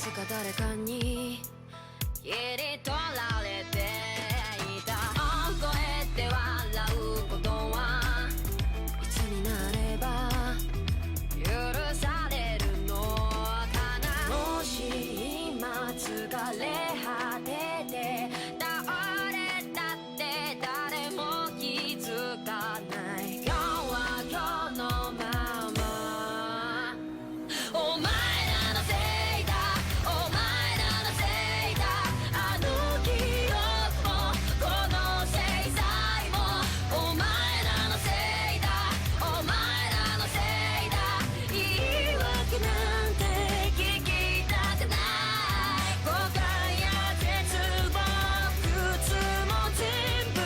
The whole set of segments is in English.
つか誰かに切り取られていた大声で笑うことはいつになれば許されるのかなもし今疲れ果てて倒れたって誰も気づかない今日は今日のままお前らのせいだお前らのせいだあの記憶もこの制裁もお前らのせいだお前らのせいだ言い訳なんて聞きたくない誤解や絶望苦痛も全部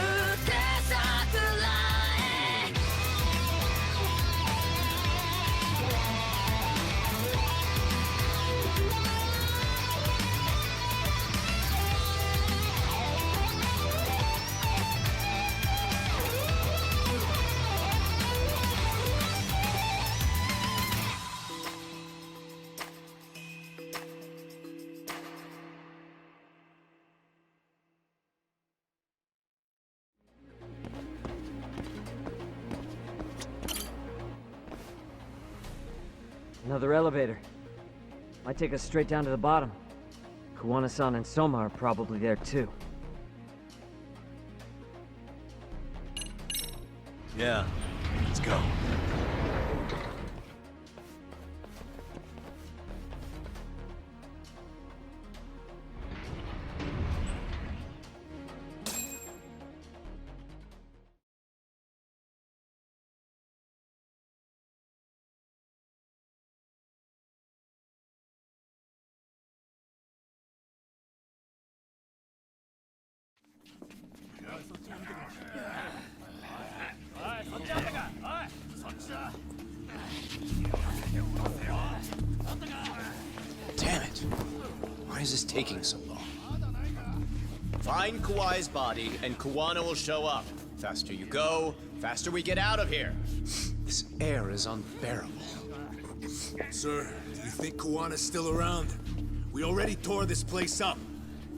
手桜へAnother elevator. Might take us straight down to the bottom. Kuwana-san and Soma are probably there too. Yeah, let's go. Damn it! Why is this taking so long? Find Kawai's body, and Kuwana will show up. Faster you go, faster we get out of here. This air is unbearable. Sir, do you think Kawana's still around? We already tore this place up.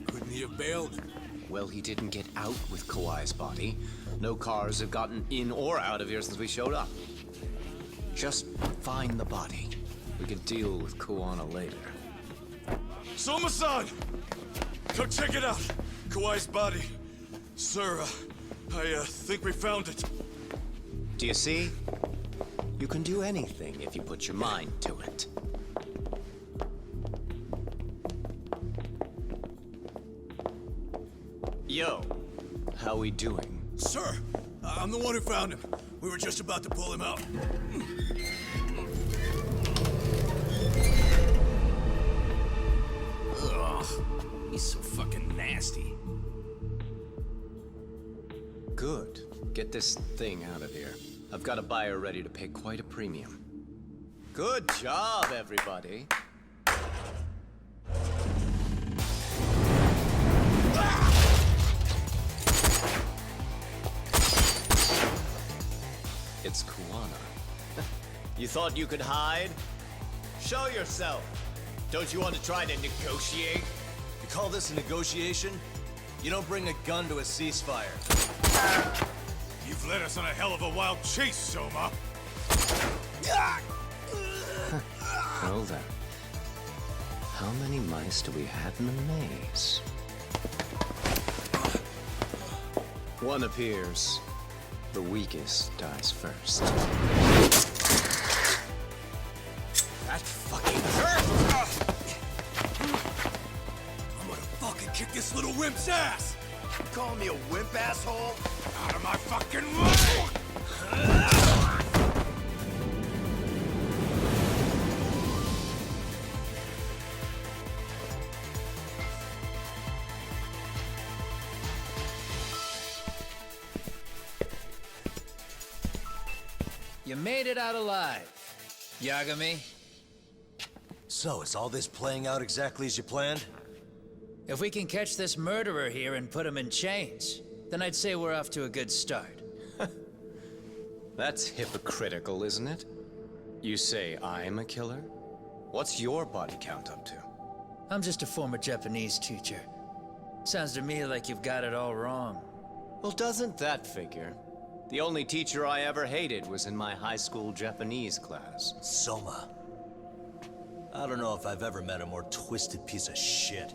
Couldn't he have bailed? Well, he didn't get out with Kawai's body. No cars have gotten in or out of here since we showed up. Just find the body. We can deal with Kuwana later. Soma-san! Come check it out! Kawai's body. Sir, I think we found it. Do you see? You can do anything if you put your mind to it. Yo, how we doing? Sir, I'm the one who found him. We were just about to pull him out. Ugh, he's so fucking nasty. Good. Get this thing out of here. I've got a buyer ready to pay quite a premium. Good job, everybody. It's Kuwana. You thought you could hide? Show yourself. Don't you want to try to negotiate? You call this a negotiation? You don't bring a gun to a ceasefire. You've led us on a hell of a wild chase, Soma. Well then. How many mice do we have in the maze? One appears. The weakest dies first. That fucking hurt! I'm gonna fucking kick this little wimp's ass! You calling me a wimp, asshole? Out of my fucking way! You made it out alive, Yagami. So, is all this playing out exactly as you planned? If we can catch this murderer here and put him in chains, then I'd say we're off to a good start. That's hypocritical, isn't it? You say I'm a killer? What's your body count up to? I'm just a former Japanese teacher. Sounds to me like you've got it all wrong. Well, doesn't that figure? The only teacher I ever hated was in my high school Japanese class. Soma. I don't know if I've ever met a more twisted piece of shit.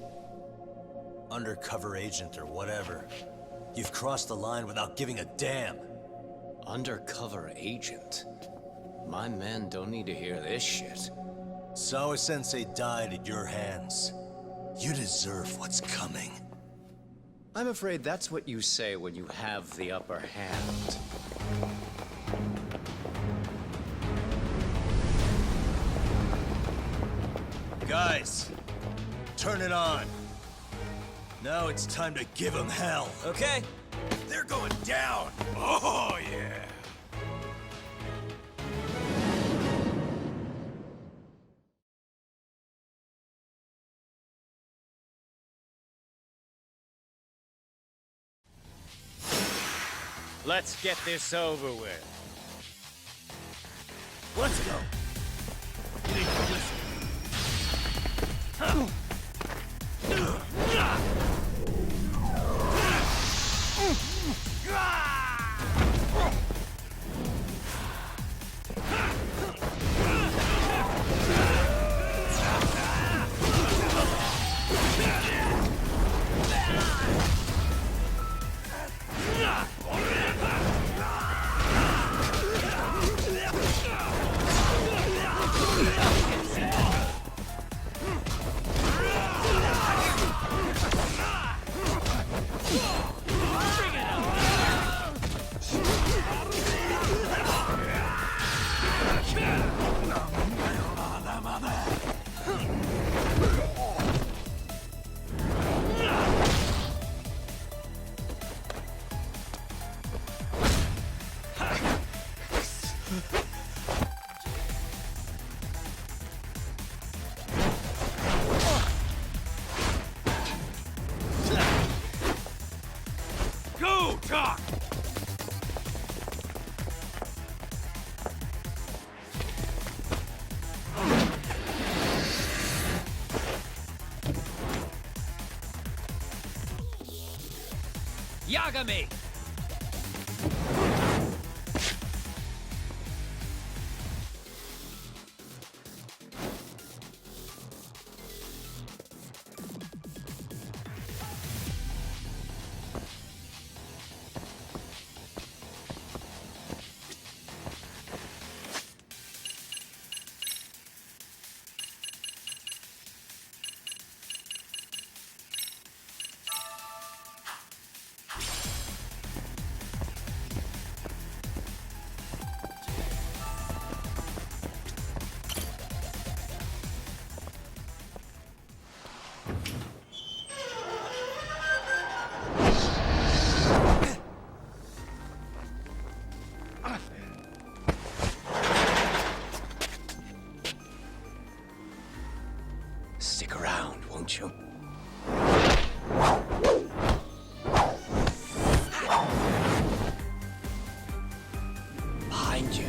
Undercover agent or whatever. You've crossed the line without giving a damn. Undercover agent? My men don't need to hear this shit. Sawa-sensei died at your hands. You deserve what's coming. I'm afraid that's what you say when you have the upper hand. Guys, turn it on. Now it's time to give them hell. Okay. They're going down. Oh, yeah. Let's get this over with. Let's go. You need to listen. Go, Doc! Yagami! Stick around, won't you? Behind you.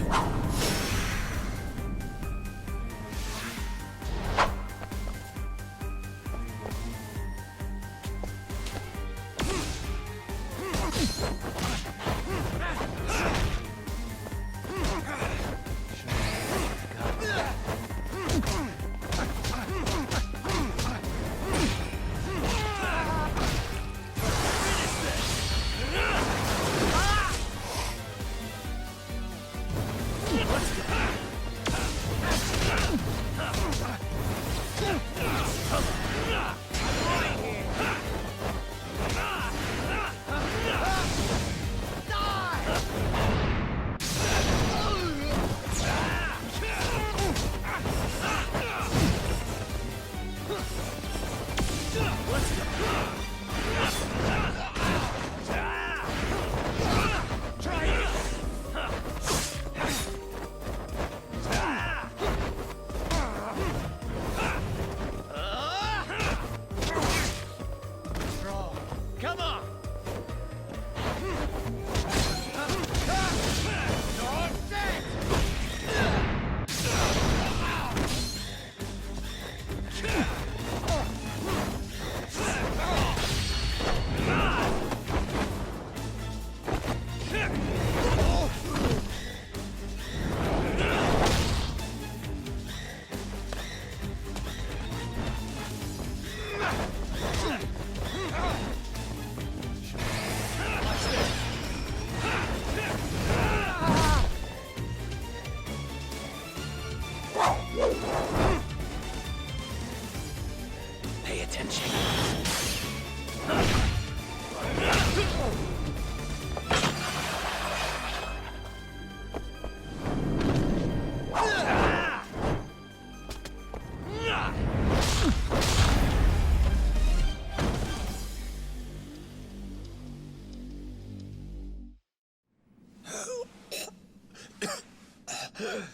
Next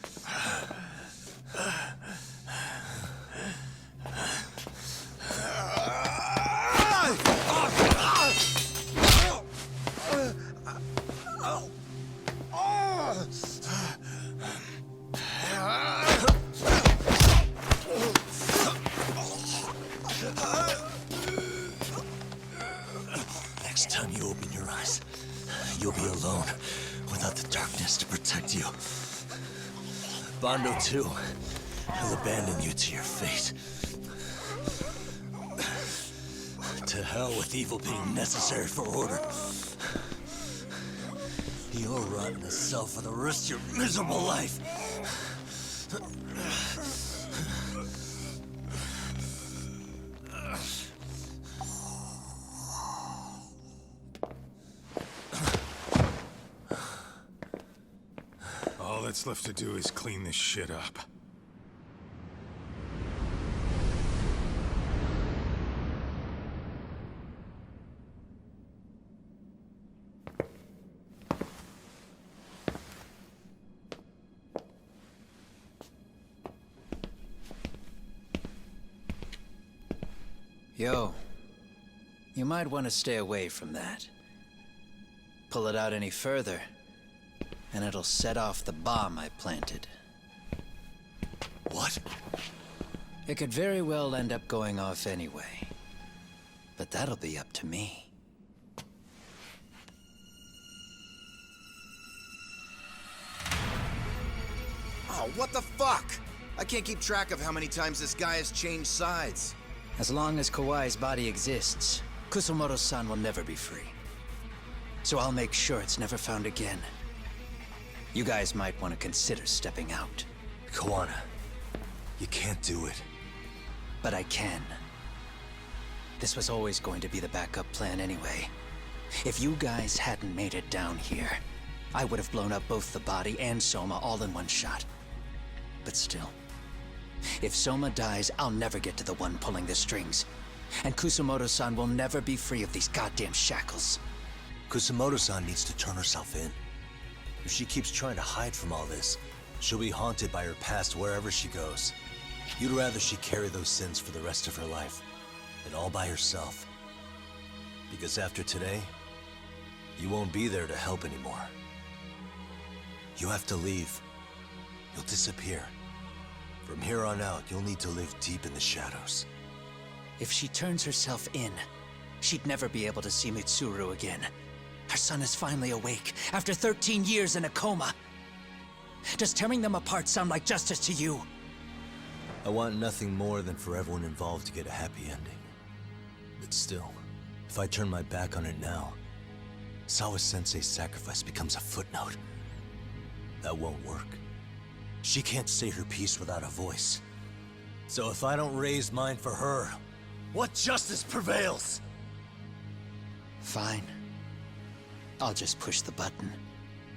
time you open your eyes, you'll be alone, without the darkness to protect you. Bondo, too. He'll abandon you to your fate. To hell with evil being necessary for order. You'll rot in a cell for the rest of your miserable life. All that's left to do is clean this shit up. Yo, you might want to stay away from that. Pull it out any further, and it'll set off the bomb I planted. What? It could very well end up going off anyway. But that'll be up to me. Oh, what the fuck? I can't keep track of how many times this guy has changed sides. As long as Kawai's body exists, Kusumoto-san will never be free. So I'll make sure it's never found again. You guys might want to consider stepping out. Kawana, you can't do it. But I can. This was always going to be the backup plan anyway. If you guys hadn't made it down here, I would have blown up both the body and Soma all in one shot. But still, if Soma dies, I'll never get to the one pulling the strings. And Kusumoto-san will never be free of these goddamn shackles. Kusumoto-san needs to turn herself in. If she keeps trying to hide from all this, she'll be haunted by her past wherever she goes. You'd rather she carry those sins for the rest of her life, and all by herself. Because after today, you won't be there to help anymore. You have to leave. You'll disappear. From here on out, you'll need to live deep in the shadows. If she turns herself in, she'd never be able to see Mitsuru again. Her son is finally awake, after 13 years in a coma. Does tearing them apart sound like justice to you? I want nothing more than for everyone involved to get a happy ending. But still, if I turn my back on it now, Sawa-sensei's sacrifice becomes a footnote. That won't work. She can't say her piece without a voice. So if I don't raise mine for her, what justice prevails? Fine. I'll just push the button.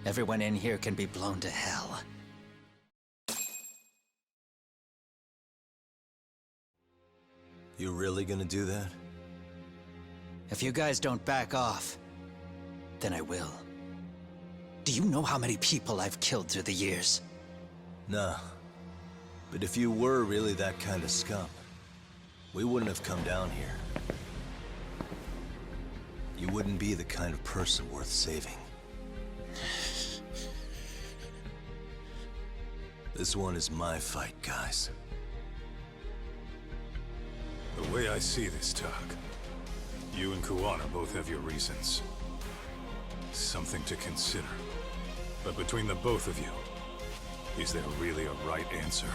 Everyone in here can be blown to hell. You really gonna do that? If you guys don't back off, then I will. Do you know how many people I've killed through the years? Nah. But if you were really that kind of scum, we wouldn't have come down here. You wouldn't be the kind of person worth saving. This one is my fight, guys. The way I see this, Tak, you and Kuwana both have your reasons. Something to consider. But between the both of you, is there really a right answer?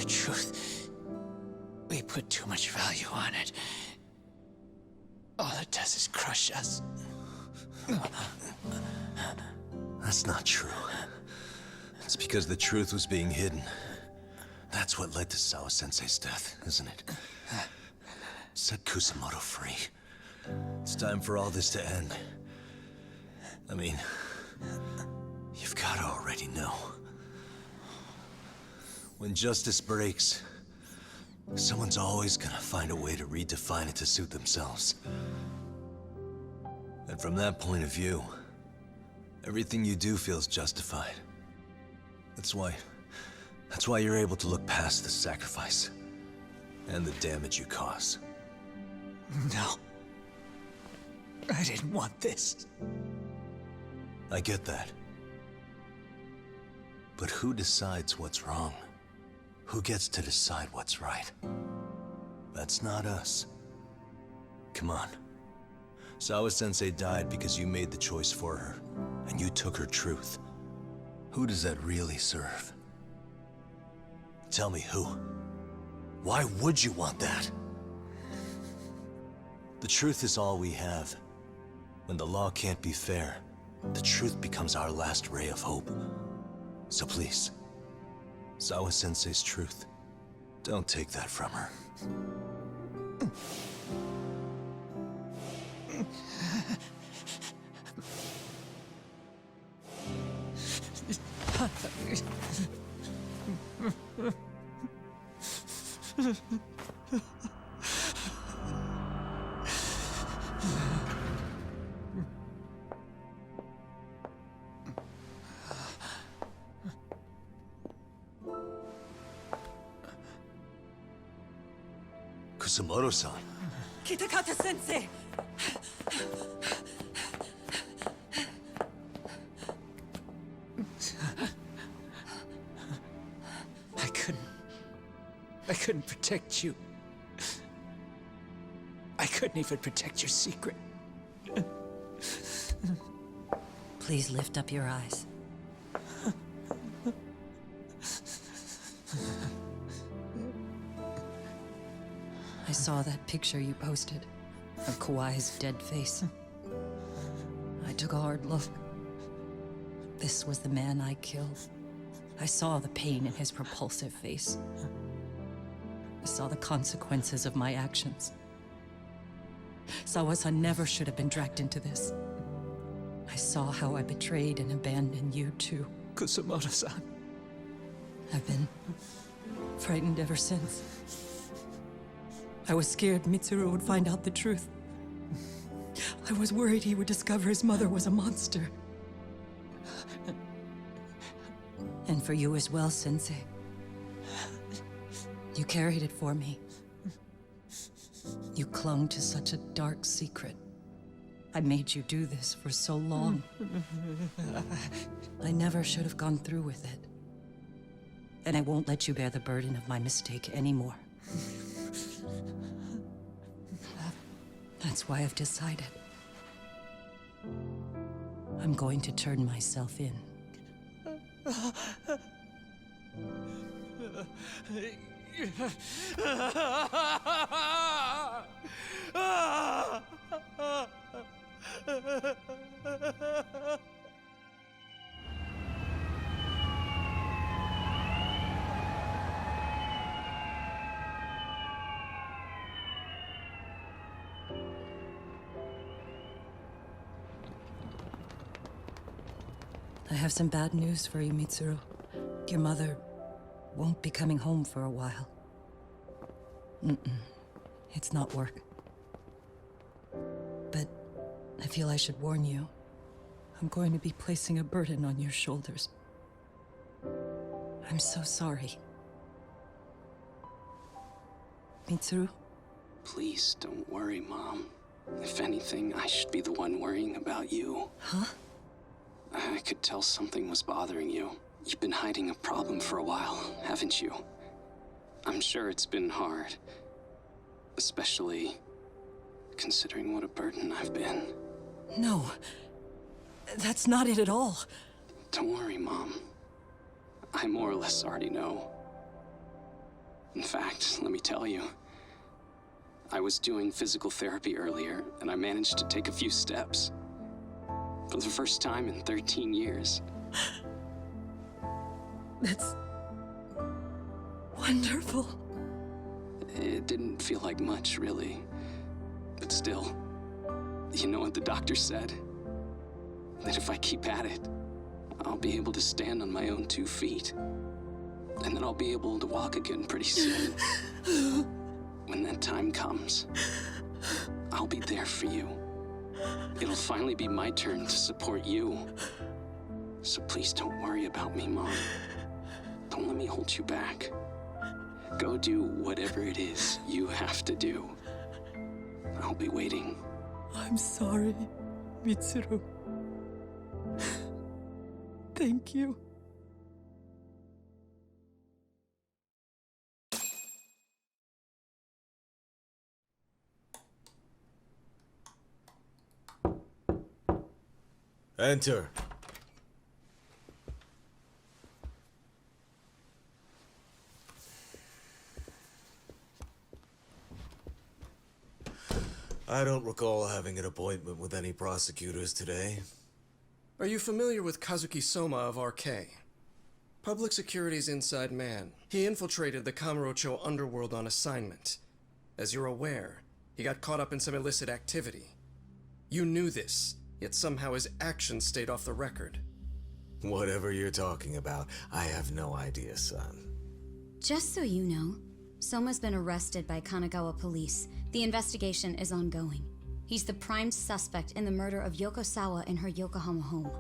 The truth. We put too much value on it. All it does is crush us. That's not true. It's because the truth was being hidden. That's what led to Sawa-sensei's death, isn't it? Set Kusamoto free. It's time for all this to end. I mean, you've gotta already know. When justice breaks, someone's always gonna find a way to redefine it to suit themselves. And from that point of view, everything you do feels justified. That's why you're able to look past the sacrifice and the damage you cause. No. I didn't want this. I get that. But who decides what's wrong? Who gets to decide what's right? That's not us. Come on. Sawa-sensei died because you made the choice for her, and you took her truth. Who does that really serve? Tell me who. Why would you want that? The truth is all we have. When the law can't be fair, the truth becomes our last ray of hope. So please, Sawa-sensei's truth, don't take that from her. Kusamoto-san. Kitakata-sensei! I couldn't protect you. I couldn't even protect your secret. Please lift up your eyes. I saw that picture you posted of Kawai's dead face. I took a hard look. This was the man I killed. I saw the pain in his repulsive face. I saw the consequences of my actions. Sawa-san never should have been dragged into this. I saw how I betrayed and abandoned you too. Kusamoto-san. I've been frightened ever since. I was scared Mitsuru would find out the truth. I was worried he would discover his mother was a monster. And for you as well, Sensei. You carried it for me. You clung to such a dark secret. I made you do this for so long. I never should have gone through with it. And I won't let you bear the burden of my mistake anymore. That's why I've decided. I'm going to turn myself in. I have some bad news for you, Mitsuru. Your mother won't be coming home for a while. It's not work. But I feel I should warn you. I'm going to be placing a burden on your shoulders. I'm so sorry. Mitsuru? Please don't worry, Mom. If anything, I should be the one worrying about you. Huh? I could tell something was bothering you. You've been hiding a problem for a while, haven't you? I'm sure it's been hard. Especially considering what a burden I've been. No. That's not it at all. Don't worry, Mom. I more or less already know. In fact, let me tell you, I was doing physical therapy earlier, and I managed to take a few steps. For the first time in 13 years. That's wonderful. It didn't feel like much, really. But still, you know what the doctor said? That if I keep at it, I'll be able to stand on my own 2 feet. And then I'll be able to walk again pretty soon. When that time comes, I'll be there for you. It'll finally be my turn to support you. So please don't worry about me, Mom. Don't let me hold you back. Go do whatever it is you have to do. I'll be waiting. I'm sorry, Mitsuru. Thank you. Enter. I don't recall having an appointment with any prosecutors today. Are you familiar with Kazuki Soma of RK? Public Security's inside man. He infiltrated the Kamurocho underworld on assignment. As you're aware, he got caught up in some illicit activity. You knew this, yet somehow his actions stayed off the record. Whatever you're talking about, I have no idea, son. Just so you know, Soma's been arrested by Kanagawa police. The investigation is ongoing. He's the prime suspect in the murder of Yoko Sawa in her Yokohama home.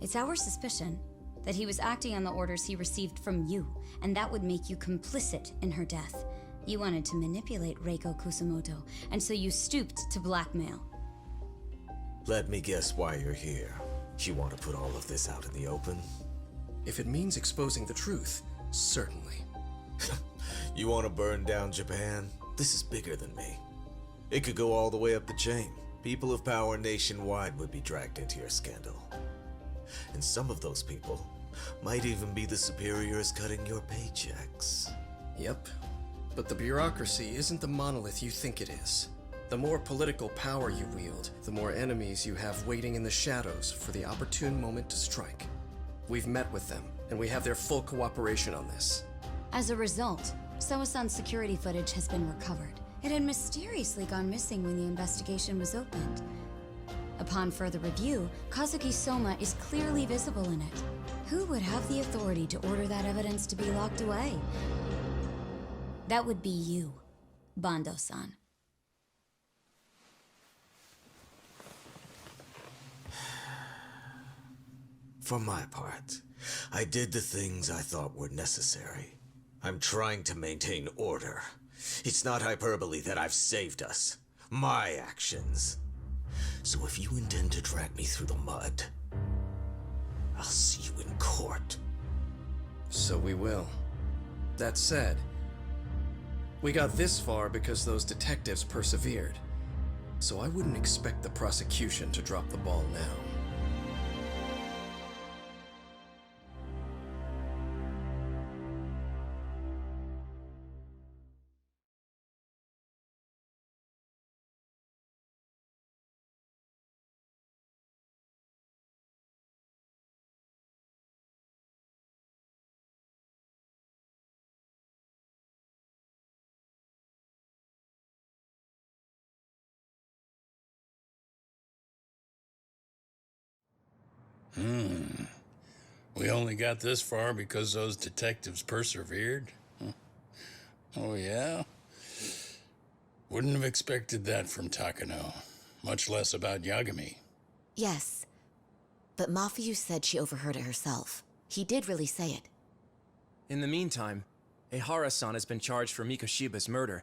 It's our suspicion that he was acting on the orders he received from you, and that would make you complicit in her death. You wanted to manipulate Reiko Kusamoto, and so you stooped to blackmail. Let me guess why you're here. You want to put all of this out in the open? If it means exposing the truth, certainly. You want to burn down Japan? This is bigger than me. It could go all the way up the chain. People of power nationwide would be dragged into your scandal. And some of those people might even be the superiors cutting your paychecks. Yep. But the bureaucracy isn't the monolith you think it is. The more political power you wield, the more enemies you have waiting in the shadows for the opportune moment to strike. We've met with them, and we have their full cooperation on this. As a result, Soa-san's security footage has been recovered. It had mysteriously gone missing when the investigation was opened. Upon further review, Kazuki Soma is clearly visible in it. Who would have the authority to order that evidence to be locked away? That would be you, Bando-san. For my part, I did the things I thought were necessary. I'm trying to maintain order. It's not hyperbole that I've saved us. My actions. So if you intend to drag me through the mud, I'll see you in court. So we will. That said, we got this far because those detectives persevered. So I wouldn't expect the prosecution to drop the ball now. We only got this far because those detectives persevered? Huh. Oh, yeah? Wouldn't have expected that from Takano, much less about Yagami. Yes, but Mafuyu said she overheard it herself. He did really say it. In the meantime, Ehara-san has been charged for Mikoshiba's murder,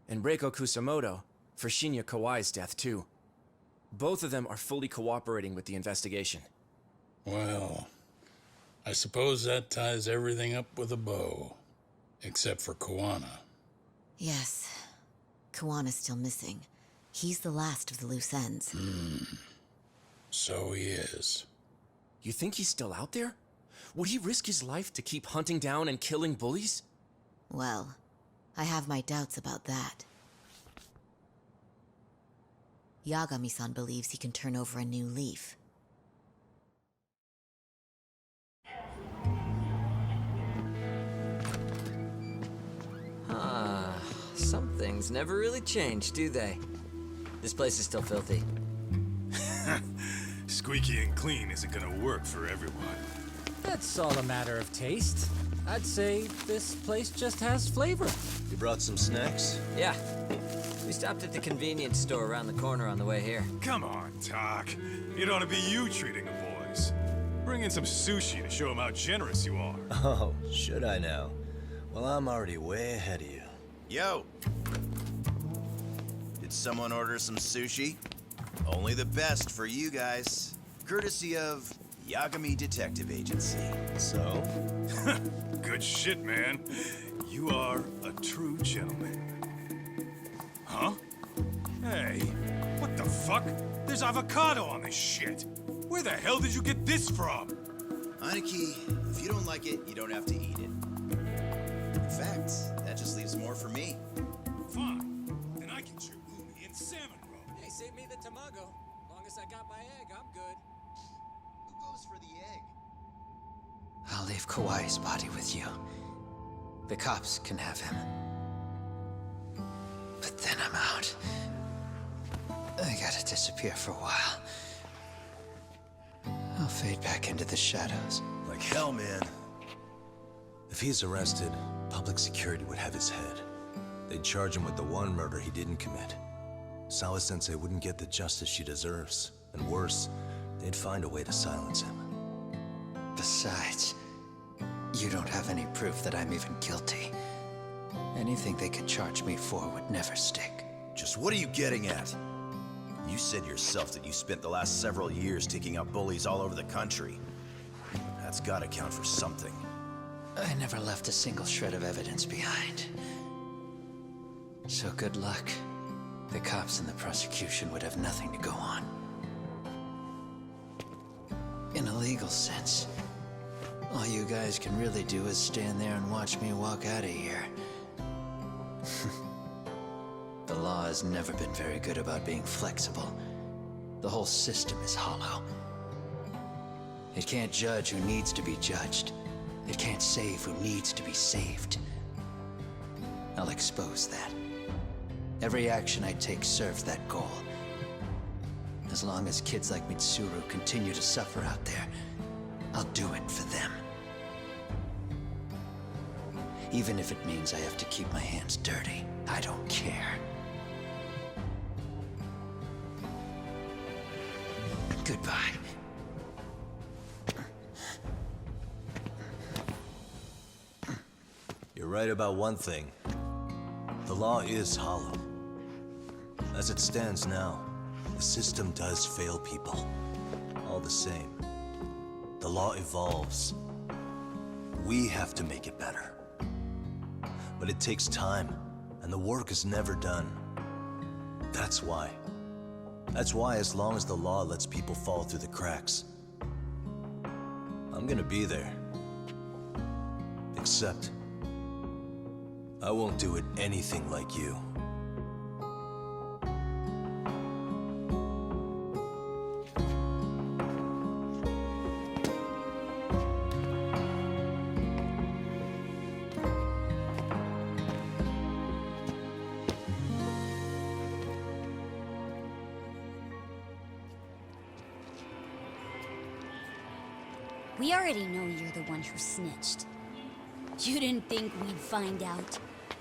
and Reiko Kusamoto for Shinya Kawai's death, too. Both of them are fully cooperating with the investigation. Well, I suppose that ties everything up with a bow. Except for Kuwana. Yes. Kuwana's still missing. He's the last of the loose ends. So he is. You think he's still out there? Would he risk his life to keep hunting down and killing bullies? Well, I have my doubts about that. Yagami-san believes he can turn over a new leaf. Some things never really change, do they? This place is still filthy. Squeaky and clean isn't gonna work for everyone. That's all a matter of taste. I'd say this place just has flavor. You brought some snacks? Yeah. We stopped at the convenience store around the corner on the way here. Come on, Doc. It ought to be you treating the boys. Bring in some sushi to show them how generous you are. Oh, should I now? Well, I'm already way ahead of you. Yo! Did someone order some sushi? Only the best for you guys. Courtesy of Yagami Detective Agency. So? Good shit, man. You are a true gentleman. Huh? Hey, what the fuck? There's avocado on this shit. Where the hell did you get this from? Aniki, if you don't like it, you don't have to eat it. In fact, that just leaves more for me. Fine. Then I get your uni and salmon roll. Hey, save me the tamago. Long as I got my egg, I'm good. Who goes for the egg? I'll leave Kawai's body with you. The cops can have him. But then I'm out. I gotta disappear for a while. I'll fade back into the shadows. Like hell, man. If he's arrested, public security would have his head. They'd charge him with the one murder he didn't commit. Sawa-sensei wouldn't get the justice she deserves. And worse, they'd find a way to silence him. Besides, you don't have any proof that I'm even guilty. Anything they could charge me for would never stick. Just what are you getting at? You said yourself that you spent the last several years taking out bullies all over the country. That's gotta count for something. I never left a single shred of evidence behind. So good luck. The cops and the prosecution would have nothing to go on. In a legal sense, all you guys can really do is stand there and watch me walk out of here. The law has never been very good about being flexible. The whole system is hollow. It can't judge who needs to be judged. It can't save who needs to be saved. I'll expose that. Every action I take serves that goal. As long as kids like Mitsuru continue to suffer out there, I'll do it for them. Even if it means I have to keep my hands dirty, I don't care. Goodbye. You're right about one thing. The law is hollow. As it stands now, the system does fail people. All the same, the law evolves. We have to make it better. But it takes time, and the work is never done. That's why. That's why as long as the law lets people fall through the cracks, I'm gonna be there. Except, I won't do it anything like you. We already know you're the one who snitched. You didn't think we'd find out?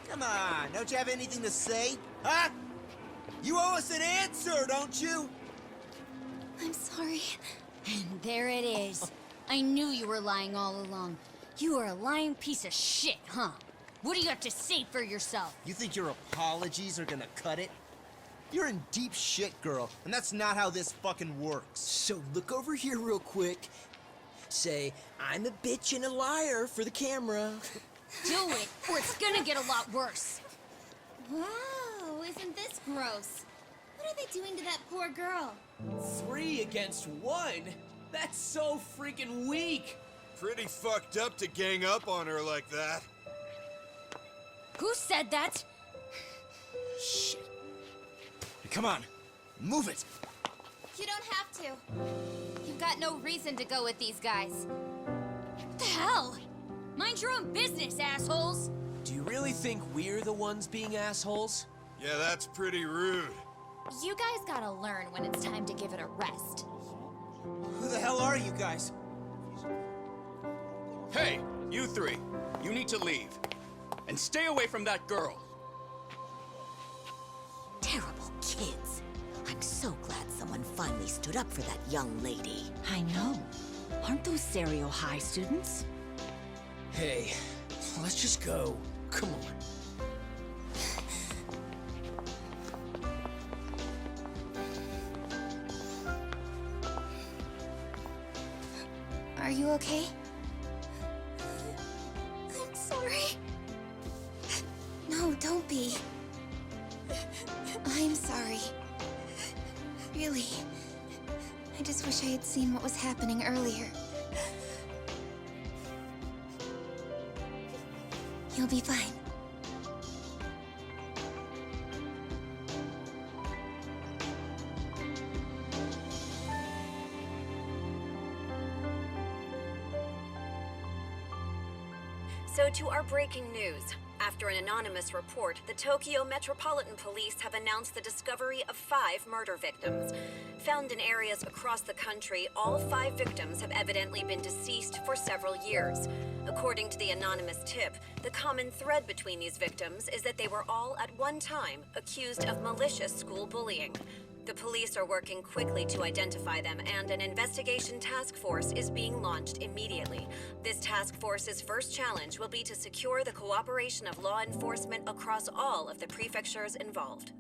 Come on, don't you have anything to say? Huh? You owe us an answer, don't you? I'm sorry. And there it is. I knew you were lying all along. You are a lying piece of shit, huh? What do you have to say for yourself? You think your apologies are gonna cut it? You're in deep shit, girl, and that's not how this fucking works. So look over here real quick. Say, I'm a bitch and a liar for the camera. Do it, or it's gonna get a lot worse. Wow, isn't this gross? What are they doing to that poor girl? 3 against 1? That's so freaking weak! Pretty fucked up to gang up on her like that. Who said that? Shit. Come on, move it. You don't have to. You've got no reason to go with these guys. What the hell? Mind your own business, assholes! Do you really think we're the ones being assholes? Yeah, that's pretty rude. You guys gotta learn when it's time to give it a rest. Who the hell are you guys? Hey, you three. You need to leave. And stay away from that girl. Terrible kids. I'm so glad someone finally stood up for that young lady. I know. Aren't those Serio High students? Hey, let's just go. Come on. Are you okay? I'm sorry. No, don't be. I'm sorry. Really. I just wish I had seen what was happening earlier. You'll be fine. So to our breaking news. After an anonymous report, the Tokyo Metropolitan Police have announced the discovery of 5 murder victims. Found in areas across the country, all 5 victims have evidently been deceased for several years. According to the anonymous tip, the common thread between these victims is that they were all at one time accused of malicious school bullying. The police are working quickly to identify them, and an investigation task force is being launched immediately. This task force's first challenge will be to secure the cooperation of law enforcement across all of the prefectures involved.